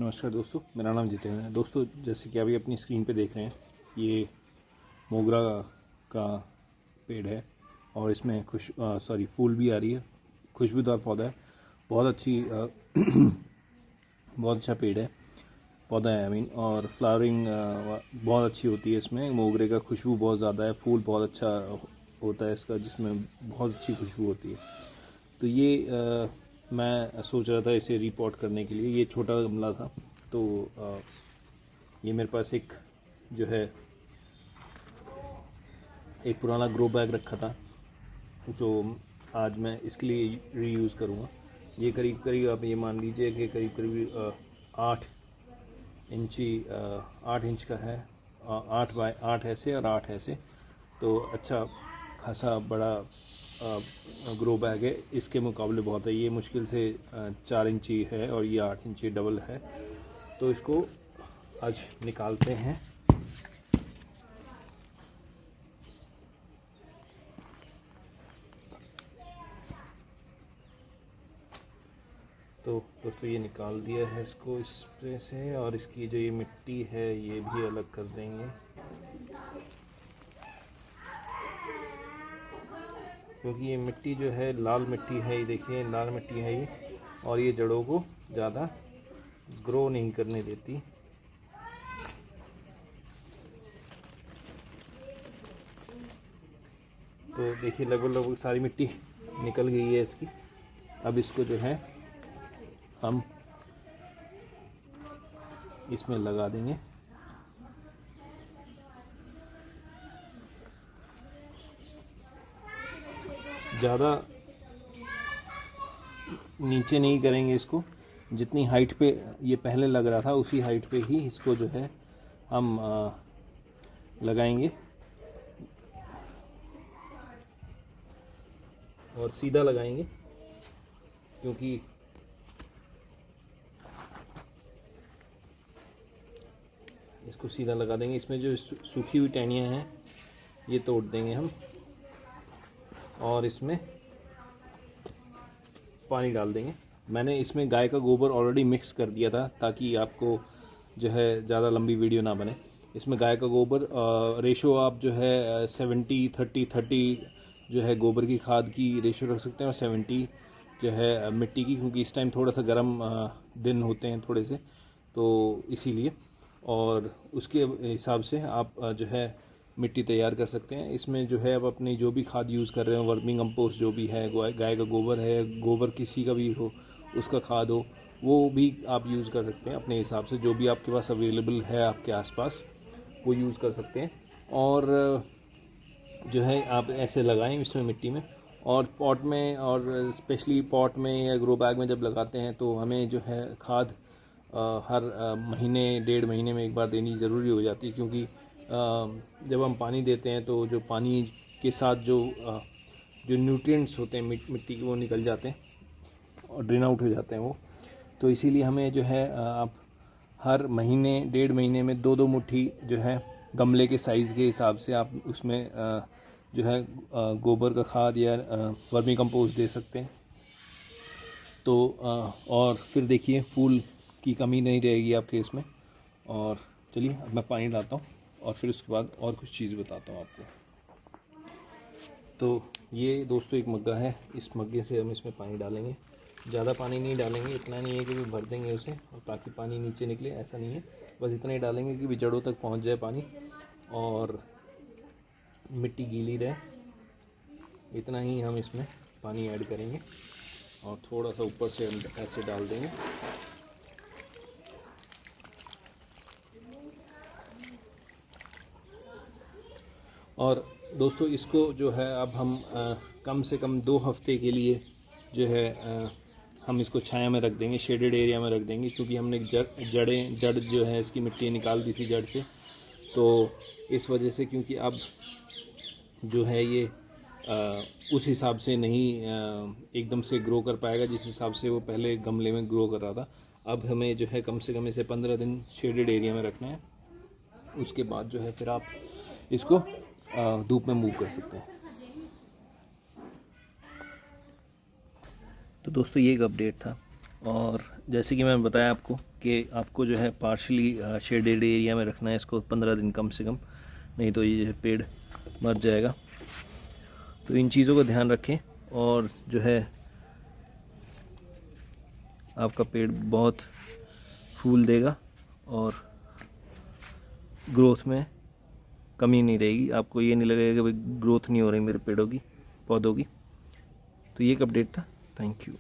नमस्कार दोस्तों, मेरा नाम जितेंद्र है। दोस्तों, जैसे कि अभी अपनी स्क्रीन पे देख रहे हैं, ये मोगरा का पेड़ है और इसमें फूल भी आ रही है। खुशबूदार पौधा है, बहुत अच्छी बहुत अच्छा पेड़ है, पौधा है और फ्लावरिंग बहुत अच्छी होती है इसमें। मोगरे का खुशबू बहुत ज़्यादा है, फूल बहुत अच्छा होता है इसका, जिसमें बहुत अच्छी खुशबू होती है। तो ये मैं सोच रहा था इसे रिपोर्ट करने के लिए। ये छोटा गमला था, तो ये मेरे पास एक जो है एक पुराना ग्रो बैग रखा था, जो आज मैं इसके लिए रीयूज़ करूँगा। ये करीब करीब आप ये मान लीजिए कि करीब करीब 8 इंच का है। 8 बाय 8 ऐसे और 8 ऐसे, तो अच्छा खासा बड़ा ग्रो बैग है। इसके मुकाबले बहुत है, ये मुश्किल से 4 इंची है और ये 8 इंची डबल है। तो इसको आज निकालते हैं। तो दोस्तों, ये निकाल दिया है इसको स्प्रे से, और इसकी जो ये मिट्टी है ये भी अलग कर देंगे, क्योंकि ये मिट्टी जो है लाल मिट्टी है। ये देखिए, लाल मिट्टी है ये, और ये जड़ों को ज़्यादा ग्रो नहीं करने देती। तो देखिए, लगभग सारी मिट्टी निकल गई है इसकी। अब इसको जो है हम इसमें लगा देंगे। ज़्यादा नीचे नहीं करेंगे इसको, जितनी हाइट पे ये पहले लग रहा था उसी हाइट पे ही इसको जो है हम लगाएंगे, और सीधा लगाएंगे, क्योंकि इसको सीधा लगा देंगे। इसमें जो सूखी हुई टहनियाँ हैं ये तोड़ देंगे हम, और इसमें पानी डाल देंगे। मैंने इसमें गाय का गोबर ऑलरेडी मिक्स कर दिया था, ताकि आपको जो है ज़्यादा लंबी वीडियो ना बने। इसमें गाय का गोबर रेशो आप जो है 70-30 जो है गोबर की खाद की रेशो रख सकते हैं, और 70 जो है मिट्टी की, क्योंकि इस टाइम थोड़ा सा गर्म दिन होते हैं थोड़े से, तो इसीलिए। और उसके हिसाब से आप जो है मिट्टी तैयार कर सकते हैं। इसमें जो है अब अपनी जो भी खाद यूज़ कर रहे हो, वर्मिंग कंपोस्ट जो भी है, गाय का गोबर है, गोबर किसी का भी हो, उसका खाद हो, वो भी आप यूज़ कर सकते हैं अपने हिसाब से। जो भी आपके पास अवेलेबल है आपके आसपास, वो यूज़ कर सकते हैं। और जो है आप ऐसे लगाएं इसमें मिट्टी में, और पॉट में, और स्पेशली पॉट में या ग्रो बैग में जब लगाते हैं तो हमें जो है खाद हर महीने 1.5 महीने में एक बार देनी ज़रूरी हो जाती है, क्योंकि जब हम पानी देते हैं तो जो पानी के साथ जो न्यूट्रिएंट्स होते हैं मिट्टी के, वो निकल जाते हैं और ड्रेन आउट हो जाते हैं वो। तो इसीलिए हमें जो है आप हर महीने 1.5 महीने में 2-2 मुट्ठी जो है गमले के साइज़ के हिसाब से आप उसमें जो है गोबर का खाद या वर्मी कंपोस्ट दे सकते हैं। तो और फिर देखिए, फूल की कमी नहीं रहेगी आपके इसमें। और चलिए, अब मैं पानी डालता हूँ और फिर उसके बाद और कुछ चीज़ बताता हूँ आपको। तो ये दोस्तों एक मग्गा है, इस मग्गे से हम इसमें पानी डालेंगे। ज़्यादा पानी नहीं डालेंगे, इतना नहीं है कि भर देंगे उसे और ताकि पानी नीचे निकले, ऐसा नहीं है। बस इतना ही डालेंगे कि जड़ों तक पहुंच जाए पानी और मिट्टी गीली रहे। इतना ही हम इसमें पानी ऐड करेंगे, और थोड़ा सा ऊपर से ऐसे डाल देंगे। और दोस्तों, इसको जो है अब हम कम से कम 2 हफ्ते के लिए जो है हम इसको छाया में रख देंगे, शेडेड एरिया में रख देंगे, क्योंकि हमने जड़ जो है इसकी मिट्टी निकाल दी थी जड़ से। तो इस वजह से, क्योंकि अब जो है ये उस हिसाब से नहीं एकदम से ग्रो कर पाएगा जिस हिसाब से वो पहले गमले में ग्रो कर रहा था। अब हमें जो है कम से कम इसे 15 दिन शेडेड एरिया में रखना है। उसके बाद जो है फिर आप इसको धूप में मूव कर सकते हैं। तो दोस्तों, ये एक अपडेट था। और जैसे कि मैंने बताया आपको कि आपको जो है पार्शली शेडेड एरिया में रखना है इसको 15 दिन कम से कम, नहीं तो ये पेड़ मर जाएगा। तो इन चीज़ों को ध्यान रखें और जो है आपका पेड़ बहुत फूल देगा और ग्रोथ में कमी नहीं रहेगी। आपको ये नहीं लगेगा कि भाई ग्रोथ नहीं हो रही मेरे पेड़ों की, पौधों की। तो ये एक अपडेट था। Thank you.